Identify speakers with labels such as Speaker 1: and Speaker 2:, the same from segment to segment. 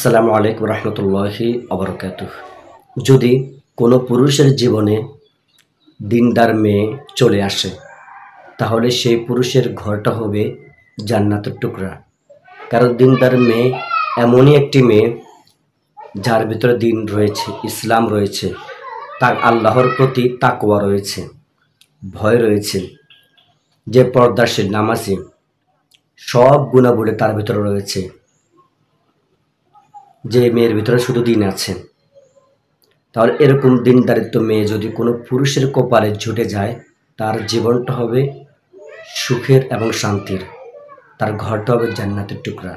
Speaker 1: আসসালামু আলাইকুম রহমতুল্লাহি অবরকাতুহ। যদি কোনো পুরুষের জীবনে দিনদার মেয়ে চলে আসে, তাহলে সেই পুরুষের ঘরটা হবে জান্নাতের টুকরা। কারণ দিনদার মেয়ে এমনই একটি মেয়ে যার ভিতরে দিন রয়েছে, ইসলাম রয়েছে, তার আল্লাহর প্রতি তাকওয়া রয়েছে, ভয় রয়েছে, যে পর্দাশীল নামাজি, সব গুণাবলী তার ভিতরে রয়েছে। যে মেয়ের ভিতরে শুধু দিন আছে, তাহলে এরকম দিনদারিত্ব মেয়ে যদি কোনো পুরুষের কপালে জুটে যায়, তার জীবনটা হবে সুখের এবং শান্তির, তার ঘরটা হবে জান্নাতের টুকরা।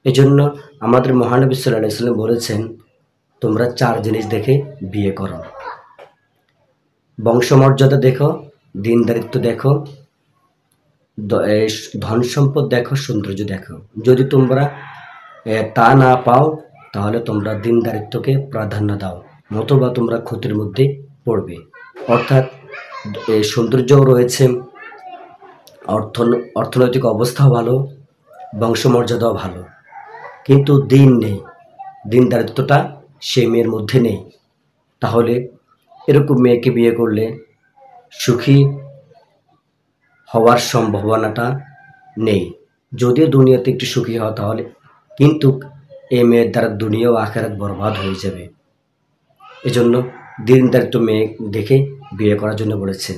Speaker 1: এজন্য আমাদের মহানবী সাল্লাল্লাহু আলাইহি ওয়াসাল্লাম বলেছেন, তোমরা 4 জিনিস দেখে বিয়ে করো। বংশমর্যাদা দেখো, দিনদারিত্ব দেখো, ধন সম্পদ দেখো, সৌন্দর্য দেখো। যদি তোমরা তা না পাও, তাহলে তোমরা দিনদারিত্বকে প্রাধান্য দাও, নতুবা তোমরা ক্ষতির মধ্যে পড়বে। অর্থাৎ সৌন্দর্যও রয়েছে, অর্থনৈতিক অবস্থাও ভালো, বংশমর্যাদাও ভালো, কিন্তু দিন নেই, দিনদারিত্বটা সেই মেয়ের মধ্যে নেই। তাহলে এরকম মেয়েকে বিয়ে করলে সুখী হওয়ার সম্ভাবনাটা নেই। যদিও দুনিয়াতে একটু সুখী হওয়া, তাহলে কিন্তু এই মেয়ের দ্বারা দুনিয়া ও আখিরাত বরবাদ হয়ে যাবে। এজন্য দিনদারিত্ব মেয়ে দেখে বিয়ে করার জন্য বলেছে।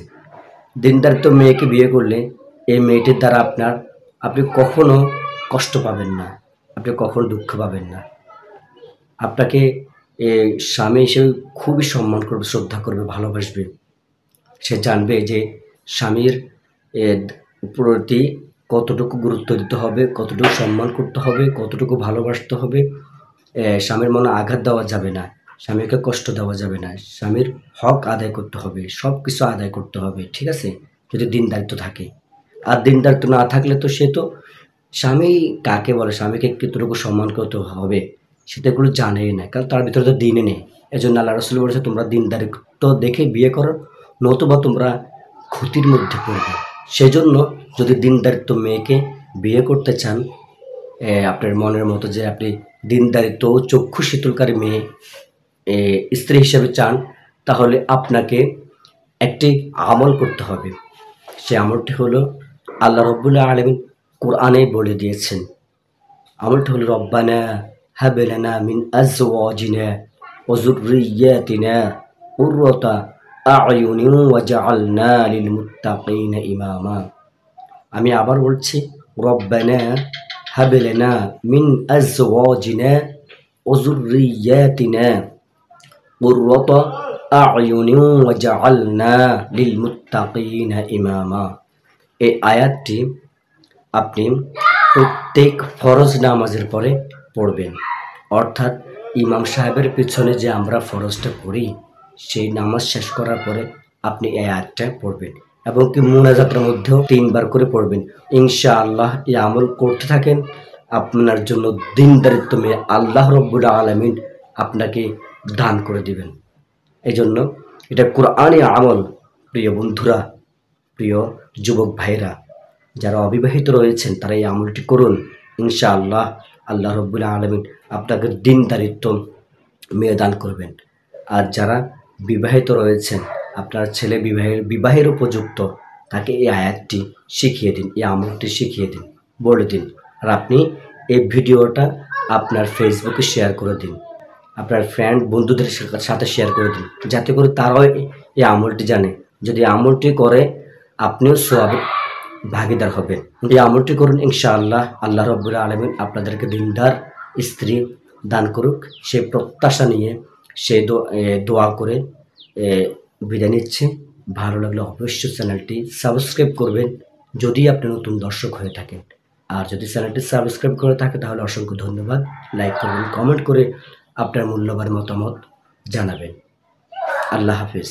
Speaker 1: দিনদারিত্ব মেয়েকে বিয়ে করলে এই মেয়েটির দ্বারা আপনি কখনো কষ্ট পাবেন না, আপনি কখনো দুঃখ পাবেন না। আপনাকে স্বামী হিসেবে খুবই সম্মান করবে, শ্রদ্ধা করবে, ভালোবাসবে। সে জানবে যে স্বামীর প্রতি কতটুকু গুরুত্ব দিতে হবে, কতটুকু সম্মান করতে হবে, কতটুকু ভালোবাসতে হবে। স্বামীর মনে আঘাত দেওয়া যাবে না, স্বামীকে কষ্ট দেওয়া যাবে না, স্বামীর হক আদায় করতে হবে, সব কিছু আদায় করতে হবে, ঠিক আছে, যদি দিনদারিত্ব থাকে। আর দিনদারিত্ব না থাকলে তো সে তো স্বামী কাকে বলে, স্বামীকে কতটুকু সম্মান করতে হবে সেটা এগুলো জানেই না, কারণ তার ভিতরে তো দিনই নেই। এজন্য আল্লাহ রাসূল বলেছে, তোমরা দিনদারিত্ব দেখে বিয়ে করো, নতুবা তোমরা ক্ষতির মধ্যে পড়বে। সেজন্য যদি দিনদারিত্ব মেয়েকে বিয়ে করতে চান, আপনার মনের মতো যে আপনি দিনদারিত্ব চক্ষু শীতলকারী মেয়ে স্ত্রী হিসেবে চান, তাহলে আপনাকে একটি আমল করতে হবে। সে আমলটি হলো, আল্লাহ রাব্বুল আলামিন কোরআনে বলে দিয়েছেন। আমলটি হলো, রব্বানা হাব লানা মিন আজওয়াজিনা ওয়া যুররিয়্যাতিনা কুররাতা আ'য়ুনিন ওয়াজআলনা লিল মুত্তাকিনা ইমামা। আমি আবার বলছি, রব্বানা হাব লানা মিন আজওয়াজিনা ওয়া যুররিয়্যাতিনা কুররাতা আ'য়ুনিন ওয়াজআলনা লিল মুত্তাকিনা ইমামা। এই আয়াতটি আপনি প্রত্যেক ফরজ নামাজের পরে পড়বেন। অর্থাৎ ইমাম সাহেবের পিছনে যে আমরা ফরজটা পড়ি, সেই নামাজ শেষ করার পরে আপনি এই আয়াতটা পড়বেন, এবং কি মুনাজাতের মধ্যেও 3 বার করে পড়বেন। ইনশাআল্লাহ এই আমল করতে থাকেন, আপনার জন্য দিনদারিত্ব মেয়ে আল্লাহ রাব্বুল আলামিন আপনাকে দান করে দিবেন। এজন্য এটা কোরআনী আমল। প্রিয় বন্ধুরা, প্রিয় যুবক ভাইরা, যারা অবিবাহিত রয়েছেন, তারা এই আমলটি করুন। ইনশাআল্লাহ আল্লাহ রাব্বুল আলামিন আপনাকে দিনদারিত্ব মেয়ে দান করবেন। আর যারা বিবাহিত রয়েছেন, আপনার ছেলে বিবাহের উপযুক্ত, তাকে এই আয়াতটি শিখিয়ে দিন, এই আমলটি শিখিয়ে দিন, বলে দিন। আর আপনি এই ভিডিওটা আপনার ফেসবুকে শেয়ার করে দিন, আপনার ফ্রেন্ড বন্ধুদের সাথে শেয়ার করে দিন, যাতে করে তারাও এই আমলটি জানে। যদি আমলটি করে, আপনিও সওয়াবে ভাগীদার হবেন। এই আমলটি করুন, ইনশাআল্লাহ আল্লাহ রাব্বুল আলামিন আপনাদেরকে দিনদার স্ত্রী দান করুক, সে প্রত্যাশা নিয়ে সে দোয়া করে বিদায় নিচ্ছে। ভালো লাগলে অবশ্যই চ্যানেলটি সাবস্ক্রাইব করবেন, যদি আপনি নতুন দর্শক হয়ে থাকেন। আর যদি চ্যানেলটি সাবস্ক্রাইব করে থাকে, তাহলে অসংখ্য ধন্যবাদ। লাইক করবেন, কমেন্ট করে আপনার মূল্যবান মতামত জানাবেন। আল্লাহ হাফেজ।